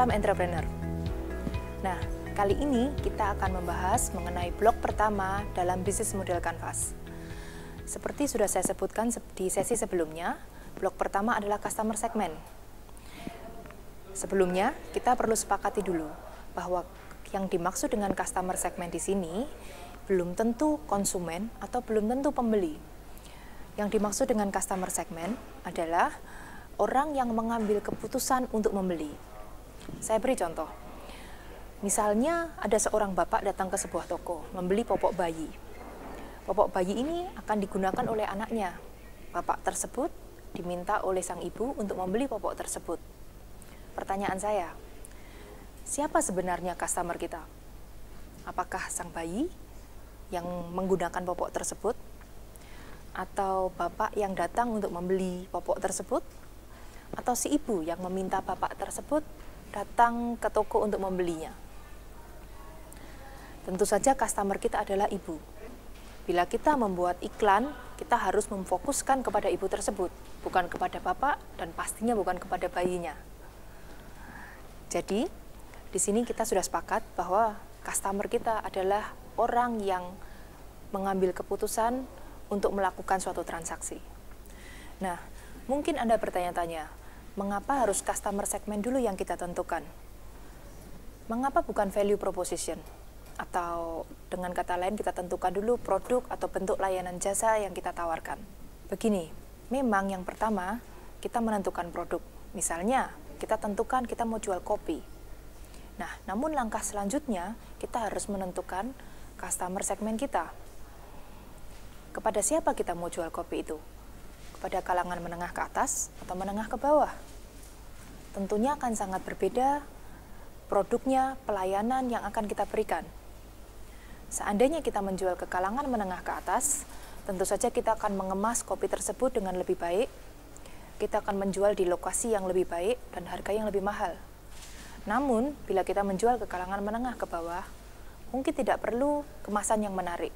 Salam entrepreneur. Nah, kali ini kita akan membahas mengenai blok pertama dalam bisnis model Canvas. Seperti sudah saya sebutkan di sesi sebelumnya, blok pertama adalah customer segment. Sebelumnya, kita perlu sepakati dulu bahwa yang dimaksud dengan customer segment di sini belum tentu konsumen atau belum tentu pembeli. Yang dimaksud dengan customer segment adalah orang yang mengambil keputusan untuk membeli. Saya beri contoh. Misalnya ada seorang bapak datang ke sebuah toko, membeli popok bayi. Popok bayi ini akan digunakan oleh anaknya. Bapak tersebut diminta oleh sang ibu untuk membeli popok tersebut. Pertanyaan saya, siapa sebenarnya customer kita? Apakah sang bayi yang menggunakan popok tersebut? Atau bapak yang datang untuk membeli popok tersebut? Atau si ibu yang meminta bapak tersebut datang ke toko untuk membelinya? Tentu saja customer kita adalah ibu. Bila kita membuat iklan, kita harus memfokuskan kepada ibu tersebut, bukan kepada bapak dan pastinya bukan kepada bayinya. Jadi, di sini kita sudah sepakat bahwa customer kita adalah orang yang mengambil keputusan untuk melakukan suatu transaksi. Nah, mungkin Anda bertanya-tanya, mengapa harus customer segment dulu yang kita tentukan? Mengapa bukan value proposition? Atau dengan kata lain kita tentukan dulu produk atau bentuk layanan jasa yang kita tawarkan. Begini, memang yang pertama kita menentukan produk. Misalnya, kita tentukan kita mau jual kopi. Nah, namun langkah selanjutnya kita harus menentukan customer segment kita. Kepada siapa kita mau jual kopi itu? Pada kalangan menengah ke atas atau menengah ke bawah. Tentunya akan sangat berbeda produknya, pelayanan yang akan kita berikan. Seandainya kita menjual ke kalangan menengah ke atas, tentu saja kita akan mengemas kopi tersebut dengan lebih baik. Kita akan menjual di lokasi yang lebih baik dan harga yang lebih mahal. Namun, bila kita menjual ke kalangan menengah ke bawah, mungkin tidak perlu kemasan yang menarik.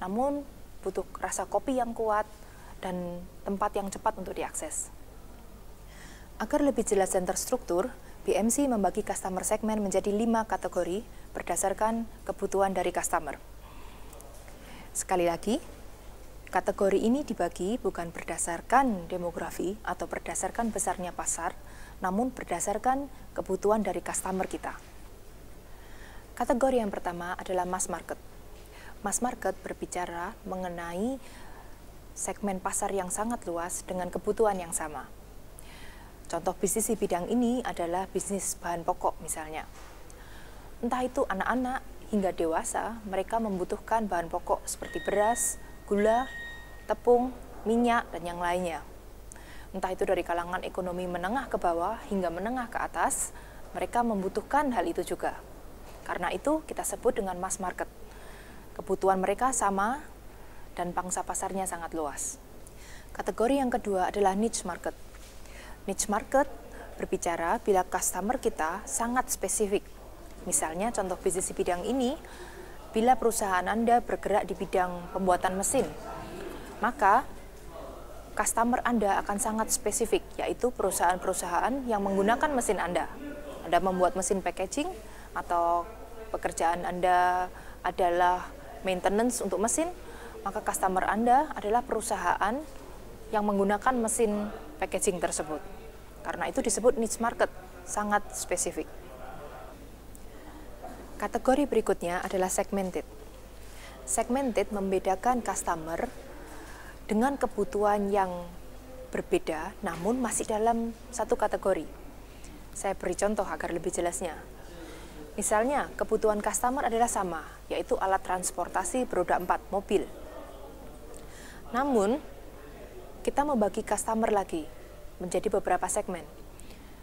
Namun, butuh rasa kopi yang kuat dan tempat yang cepat untuk diakses. Agar lebih jelas dan terstruktur, BMC membagi customer segment menjadi 5 kategori berdasarkan kebutuhan dari customer. Sekali lagi, kategori ini dibagi bukan berdasarkan demografi atau berdasarkan besarnya pasar, namun berdasarkan kebutuhan dari customer kita. Kategori yang pertama adalah mass market. Mass market berbicara mengenai segmen pasar yang sangat luas dengan kebutuhan yang sama. Contoh bisnis di bidang ini adalah bisnis bahan pokok misalnya. Entah itu anak-anak hingga dewasa, mereka membutuhkan bahan pokok seperti beras, gula, tepung, minyak, dan yang lainnya. Entah itu dari kalangan ekonomi menengah ke bawah hingga menengah ke atas, mereka membutuhkan hal itu juga. Karena itu kita sebut dengan mass market. Kebutuhan mereka sama, dan pangsa pasarnya sangat luas. Kategori yang kedua adalah niche market. Niche market berbicara bila customer kita sangat spesifik. Misalnya contoh bisnis di bidang ini, bila perusahaan Anda bergerak di bidang pembuatan mesin, maka customer Anda akan sangat spesifik, yaitu perusahaan-perusahaan yang menggunakan mesin Anda. Anda membuat mesin packaging atau pekerjaan Anda adalah maintenance untuk mesin, maka customer Anda adalah perusahaan yang menggunakan mesin packaging tersebut. Karena itu disebut niche market, sangat spesifik. Kategori berikutnya adalah segmented. Segmented membedakan customer dengan kebutuhan yang berbeda, namun masih dalam satu kategori. Saya beri contoh agar lebih jelasnya. Misalnya, kebutuhan customer adalah sama, yaitu alat transportasi beroda 4, mobil. Namun, kita membagi customer lagi menjadi beberapa segmen.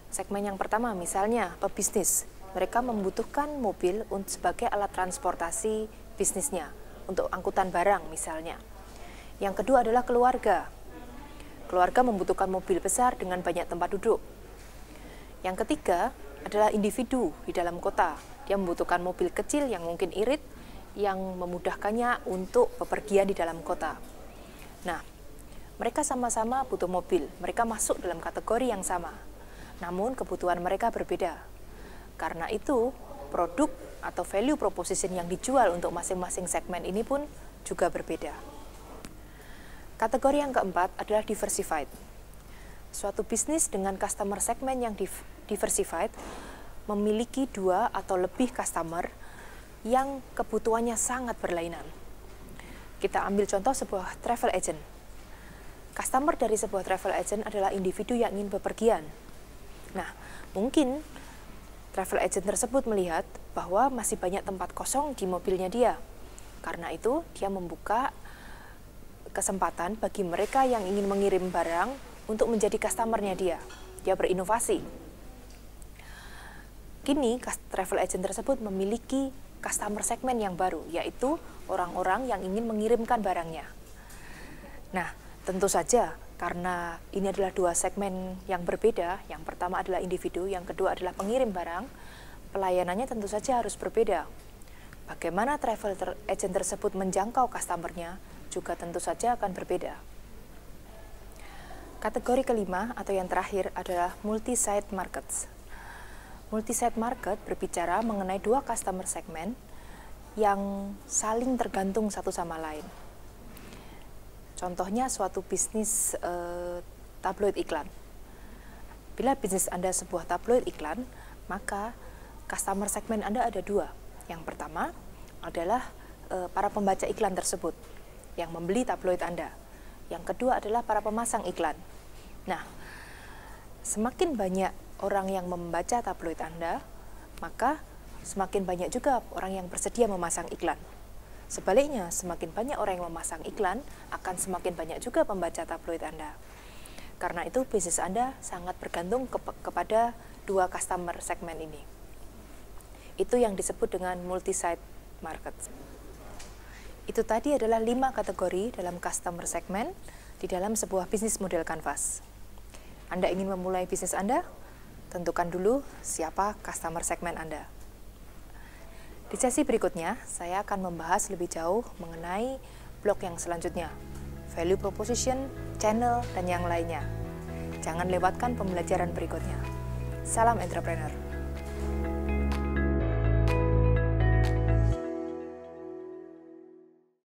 Segmen yang pertama misalnya pebisnis. Mereka membutuhkan mobil sebagai alat transportasi bisnisnya untuk angkutan barang misalnya. Yang kedua adalah keluarga. Keluarga membutuhkan mobil besar dengan banyak tempat duduk. Yang ketiga adalah individu di dalam kota. Dia membutuhkan mobil kecil yang mungkin irit, yang memudahkannya untuk bepergian di dalam kota. Nah, mereka sama-sama butuh mobil, mereka masuk dalam kategori yang sama. Namun kebutuhan mereka berbeda. Karena itu, produk atau value proposition yang dijual untuk masing-masing segmen ini pun juga berbeda. Kategori yang keempat adalah diversified. Suatu bisnis dengan customer segmen yang diversified memiliki 2 atau lebih customer yang kebutuhannya sangat berlainan. Kita ambil contoh sebuah travel agent. Customer dari sebuah travel agent adalah individu yang ingin bepergian. Nah, mungkin travel agent tersebut melihat bahwa masih banyak tempat kosong di mobilnya dia. Karena itu, dia membuka kesempatan bagi mereka yang ingin mengirim barang untuk menjadi customer-nya dia. Dia berinovasi. Kini, travel agent tersebut memiliki customer segmen yang baru, yaitu orang-orang yang ingin mengirimkan barangnya. Nah, tentu saja karena ini adalah 2 segmen yang berbeda, yang pertama adalah individu, yang kedua adalah pengirim barang, pelayanannya tentu saja harus berbeda. Bagaimana travel agent tersebut menjangkau customer-nya juga tentu saja akan berbeda. Kategori kelima atau yang terakhir adalah multi-site markets. Multi-site market berbicara mengenai 2 customer segmen yang saling tergantung satu sama lain. Contohnya suatu bisnis tabloid iklan. Bila bisnis Anda sebuah tabloid iklan, maka customer segmen Anda ada 2. Yang pertama adalah para pembaca iklan tersebut yang membeli tabloid Anda. Yang kedua adalah para pemasang iklan. Nah, semakin banyak orang yang membaca tabloid Anda, maka semakin banyak juga orang yang bersedia memasang iklan. Sebaliknya, semakin banyak orang yang memasang iklan, akan semakin banyak juga pembaca tabloid Anda. Karena itu, bisnis Anda sangat bergantung kepada 2 customer segmen ini. Itu yang disebut dengan multi-site market. Itu tadi adalah 5 kategori dalam customer segment di dalam sebuah bisnis model Canvas. Anda ingin memulai bisnis Anda? Tentukan dulu siapa customer segmen Anda. Di sesi berikutnya, saya akan membahas lebih jauh mengenai blok yang selanjutnya, value proposition, channel, dan yang lainnya. Jangan lewatkan pembelajaran berikutnya. Salam entrepreneur.